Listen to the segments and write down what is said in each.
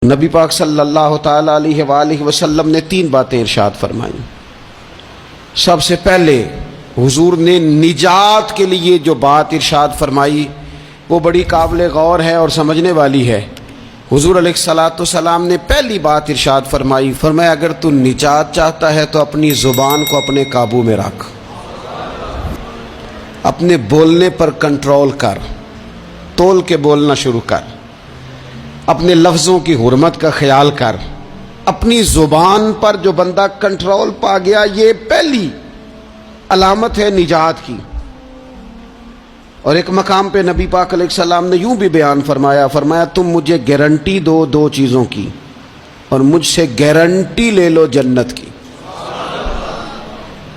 نبی پاک صلی اللہ تعالیٰ علیہ وآلہ وسلم نے 3 باتیں ارشاد فرمائیں۔ سب سے پہلے حضور نے نجات کے لیے جو بات ارشاد فرمائی وہ بڑی قابل غور ہے اور سمجھنے والی ہے۔ حضور علیہ الصلوۃ والسلام نے پہلی بات ارشاد فرمائی، فرمایا اگر تو نجات چاہتا ہے تو اپنی زبان کو اپنے قابو میں رکھ، اپنے بولنے پر کنٹرول کر، تول کے بولنا شروع کر، اپنے لفظوں کی حرمت کا خیال کر۔ اپنی زبان پر جو بندہ کنٹرول پا گیا، یہ پہلی علامت ہے نجات کی۔ اور ایک مقام پہ نبی پاک علیہ السلام نے یوں بھی بیان فرمایا تم مجھے گارنٹی دو 2 چیزوں کی، اور مجھ سے گارنٹی لے لو جنت کی۔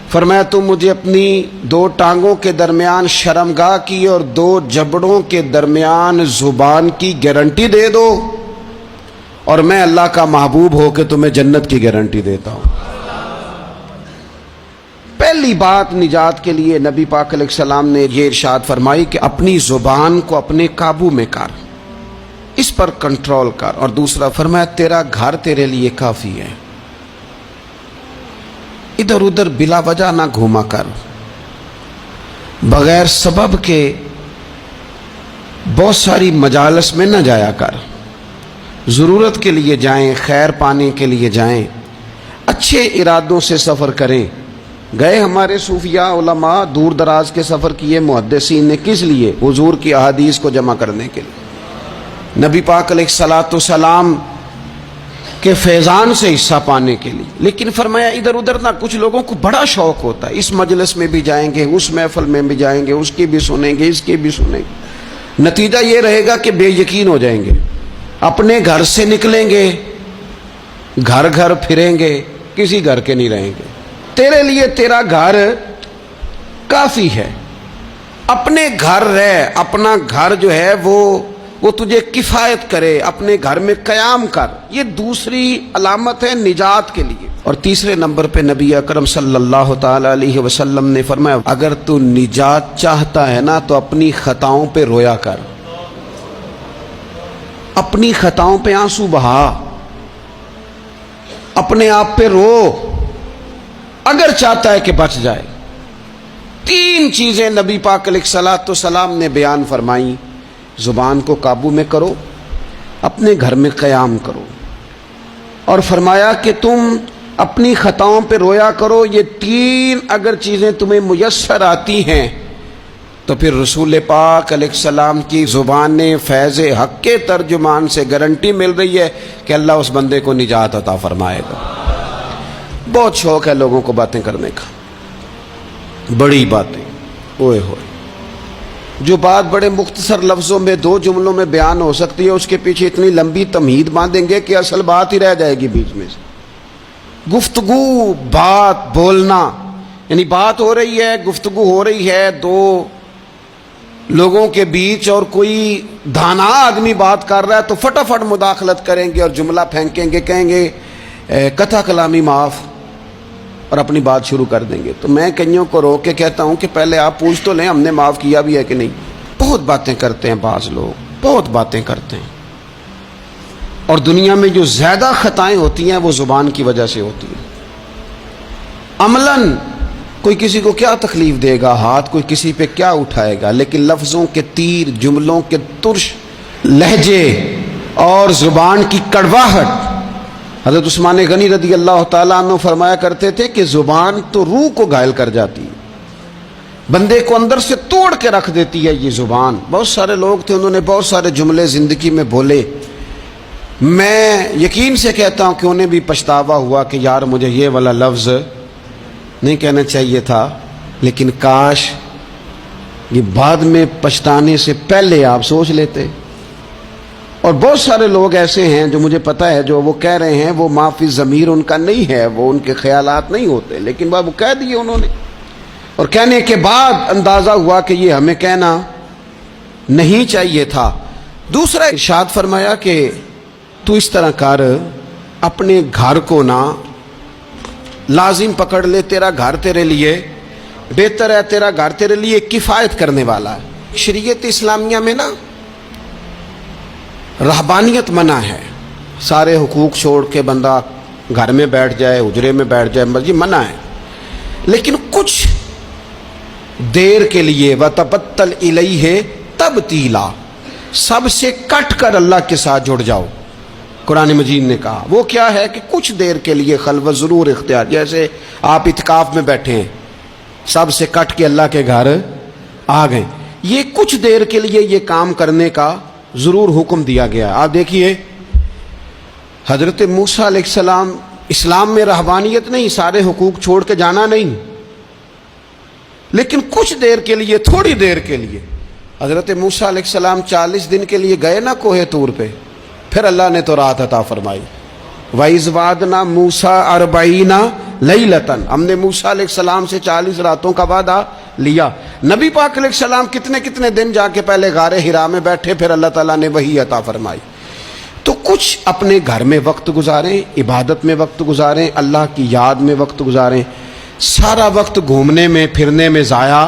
فرمایا تم مجھے اپنی 2 ٹانگوں کے درمیان شرمگاہ کی اور 2 جبڑوں کے درمیان زبان کی گارنٹی دے دو، اور میں اللہ کا محبوب ہو کے تمہیں جنت کی گارنٹی دیتا ہوں۔ پہلی بات نجات کے لیے نبی پاک علیہ السلام نے یہ ارشاد فرمائی کہ اپنی زبان کو اپنے قابو میں کر، اس پر کنٹرول کر۔ اور دوسرا فرمایا تیرا گھر تیرے لیے کافی ہے، ادھر ادھر بلا وجہ نہ گھوما کر، بغیر سبب کے بہت ساری مجالس میں نہ جایا کر۔ ضرورت کے لیے جائیں، خیر پانے کے لیے جائیں، اچھے ارادوں سے سفر کریں۔ گئے ہمارے صوفیاء علماء دور دراز کے سفر کیے محدثین نے، کس لیے؟ حضور کی احادیث کو جمع کرنے کے لیے، نبی پاک علیہ الصلوۃ والسلام کے فیضان سے حصہ پانے کے لیے۔ لیکن فرمایا ادھر ادھر نہ۔ کچھ لوگوں کو بڑا شوق ہوتا ہے، اس مجلس میں بھی جائیں گے، اس محفل میں بھی جائیں گے، اس کی بھی سنیں گے، اس کی بھی سنیں گے۔ نتیجہ یہ رہے گا کہ بے یقین ہو جائیں گے، اپنے گھر سے نکلیں گے، گھر گھر پھریں گے، کسی گھر کے نہیں رہیں گے۔ تیرے لیے تیرا گھر کافی ہے، اپنے گھر رہ، اپنا گھر جو ہے وہ تجھے کفایت کرے، اپنے گھر میں قیام کر۔ یہ دوسری علامت ہے نجات کے لیے۔ اور تیسرے نمبر پہ نبی اکرم صلی اللہ تعالی علیہ وسلم نے فرمایا اگر تو نجات چاہتا ہے نا تو اپنی خطاؤں پہ رویا کر، اپنی خطاؤں پہ آنسو بہا، اپنے آپ پہ رو، اگر چاہتا ہے کہ بچ جائے۔ 3 چیزیں نبی پاک علیہ الصلوۃ والسلام نے بیان فرمائیں۔ زبان کو قابو میں کرو، اپنے گھر میں قیام کرو، اور فرمایا کہ تم اپنی خطاؤں پہ رویا کرو۔ یہ 3 اگر چیزیں تمہیں میسر آتی ہیں تو پھر رسول پاک علیہ السلام کی زبان فیض حق کے ترجمان سے گارنٹی مل رہی ہے کہ اللہ اس بندے کو نجات عطا فرمائے گا۔ بہت شوق ہے لوگوں کو باتیں کرنے کا، بڑی باتیں، اوئے ہوئے۔ جو بات بڑے مختصر لفظوں میں 2 جملوں میں بیان ہو سکتی ہے، اس کے پیچھے اتنی لمبی تمہید باندھیں گے کہ اصل بات ہی رہ جائے گی بیچ میں سے۔ گفتگو، بات، بولنا، یعنی بات ہو رہی ہے، گفتگو ہو رہی ہے 2 لوگوں کے بیچ، اور کوئی دانا آدمی بات کر رہا ہے تو فٹافٹ مداخلت کریں گے اور جملہ پھینکیں گے، کہیں گے قطع کلامی معاف، اور اپنی بات شروع کر دیں گے۔ تو میں کئیوں کو روک کے کہتا ہوں کہ پہلے آپ پوچھ تو لیں ہم نے معاف کیا بھی ہے کہ نہیں۔ بہت باتیں کرتے ہیں بعض لوگ، بہت باتیں کرتے ہیں، اور دنیا میں جو زیادہ خطائیں ہوتی ہیں وہ زبان کی وجہ سے ہوتی ہیں۔ عملاً کوئی کسی کو کیا تکلیف دے گا، ہاتھ کوئی کسی پہ کیا اٹھائے گا، لیکن لفظوں کے تیر، جملوں کے ترش لہجے اور زبان کی کڑواہٹ۔ حضرت عثمان غنی رضی اللہ تعالیٰ عنہ فرمایا کرتے تھے کہ زبان تو روح کو گھائل کر جاتی ہے، بندے کو اندر سے توڑ کے رکھ دیتی ہے یہ زبان۔ بہت سارے لوگ تھے، انہوں نے بہت سارے جملے زندگی میں بولے، میں یقین سے کہتا ہوں کہ انہیں بھی پچھتاوا ہوا کہ یار مجھے یہ والا لفظ نہیں کہنا چاہیے تھا، لیکن کاش یہ بعد میں پچھتانے سے پہلے آپ سوچ لیتے۔ اور بہت سارے لوگ ایسے ہیں جو مجھے پتہ ہے جو وہ کہہ رہے ہیں وہ معافی ضمیر ان کا نہیں ہے، وہ ان کے خیالات نہیں ہوتے، لیکن وہ کہہ دیے انہوں نے، اور کہنے کے بعد اندازہ ہوا کہ یہ ہمیں کہنا نہیں چاہیے تھا۔ دوسرا ارشاد فرمایا کہ تو اس طرح کر، اپنے گھر کو نہ لازم پکڑ لے، تیرا گھر تیرے لیے بہتر ہے، تیرا گھر تیرے لیے کفایت کرنے والا ہے۔ شریعت اسلامیہ میں نا رہبانیت منع ہے، سارے حقوق چھوڑ کے بندہ گھر میں بیٹھ جائے, حجرے میں بیٹھ جائے, مرضی منع ہے. لیکن کچھ دیر کے لیے وَتَبَتَّلْ إِلَيْهِ تَبْتِيلًا, سب سے کٹ کر اللہ کے ساتھ جڑ جاؤ. قرآن مجید نے کہا وہ کیا ہے کہ کچھ دیر کے لیے خلوت ضرور اختیار, جیسے آپ اعتکاف میں بیٹھے ہیں, سب سے کٹ کے اللہ کے گھر آ گئے, یہ کچھ دیر کے لیے یہ کام کرنے کا ضرور حکم دیا گیا. آپ دیکھیے حضرت موسیٰ علیہ السلام, اسلام میں رہبانیت نہیں, سارے حقوق چھوڑ کے جانا نہیں, لیکن کچھ دیر کے لیے, تھوڑی دیر کے لیے. حضرت موسیٰ علیہ السلام 40 دن کے لیے گئے نا کوہ طور پہ, پھر اللہ نے تو رات عطا فرمائی. وَإِذْ وَعَدْنَا مُوسَىٰ 40 لَيْلَةً, ہم نے موسیٰ علیہ السلام سے 40 راتوں کا وعدہ لیا. نبی پاک علیہ السلام کتنے دن جا کے پہلے غار حرا میں بیٹھے, پھر اللہ تعالیٰ نے وحی عطا فرمائی. تو کچھ اپنے گھر میں وقت گزاریں, عبادت میں وقت گزاریں, اللہ کی یاد میں وقت گزاریں. سارا وقت گھومنے میں پھرنے میں ضائع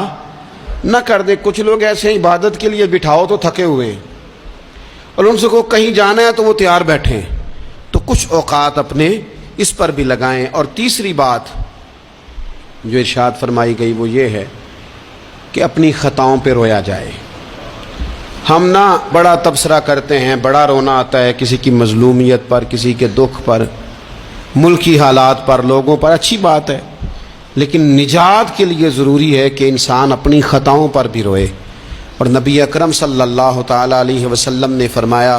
نہ کر دیں. کچھ لوگ ایسے ہیں عبادت کے لیے بٹھاؤ تو تھکے ہوئے ہیں, اور ان سے کو کہیں جانا ہے تو وہ تیار بیٹھے ہیں. تو کچھ اوقات اپنے اس پر بھی لگائیں. اور تیسری بات جو ارشاد فرمائی گئی وہ یہ ہے کہ اپنی خطاؤں پہ رویا جائے. ہم نہ بڑا تبصرہ کرتے ہیں, بڑا رونا آتا ہے کسی کی مظلومیت پر, کسی کے دکھ پر, ملکی حالات پر, لوگوں پر, اچھی بات ہے, لیکن نجات کے لیے ضروری ہے کہ انسان اپنی خطاؤں پر بھی روئے. اور نبی اکرم صلی اللہ تعالیٰ علیہ وسلم نے فرمایا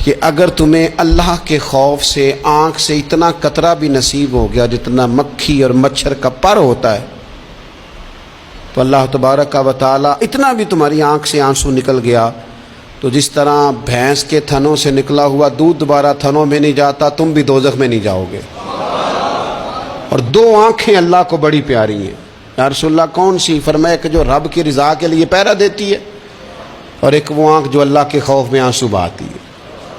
کہ اگر تمہیں اللہ کے خوف سے آنکھ سے اتنا قطرہ بھی نصیب ہو گیا جتنا مکھی اور مچھر کا پر ہوتا ہے, تو اللہ تبارک و تعالیٰ اتنا بھی تمہاری آنکھ سے آنسو نکل گیا تو جس طرح بھینس کے تھنوں سے نکلا ہوا دودھ دوبارہ تھنوں میں نہیں جاتا, تم بھی دوزخ میں نہیں جاؤ گے. اور 2 آنکھیں اللہ کو بڑی پیاری ہیں. یا رسول اللہ کون سی؟ فرمایا کہ جو رب کی رضا کے لیے پہرا دیتی ہے, اور ایک وہ آنکھ جو اللہ کے خوف میں آنسو بہاتی ہے.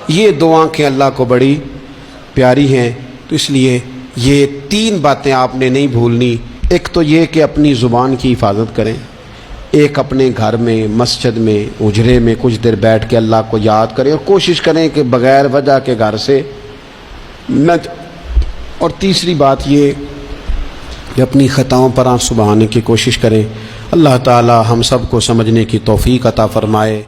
یہ 2 آنکھیں اللہ کو بڑی پیاری ہیں. تو اس لیے یہ 3 باتیں آپ نے نہیں بھولنی. ایک تو یہ کہ اپنی زبان کی حفاظت کریں, ایک اپنے گھر میں, مسجد میں, اجرے میں کچھ دیر بیٹھ کے اللہ کو یاد کریں, اور کوشش کریں کہ بغیر وجہ کے گھر سے نہ. اور تیسری بات یہ کہ اپنی خطاؤں پر آنسو بہانے کی کوشش کریں. اللہ تعالی ہم سب کو سمجھنے کی توفیق عطا فرمائے.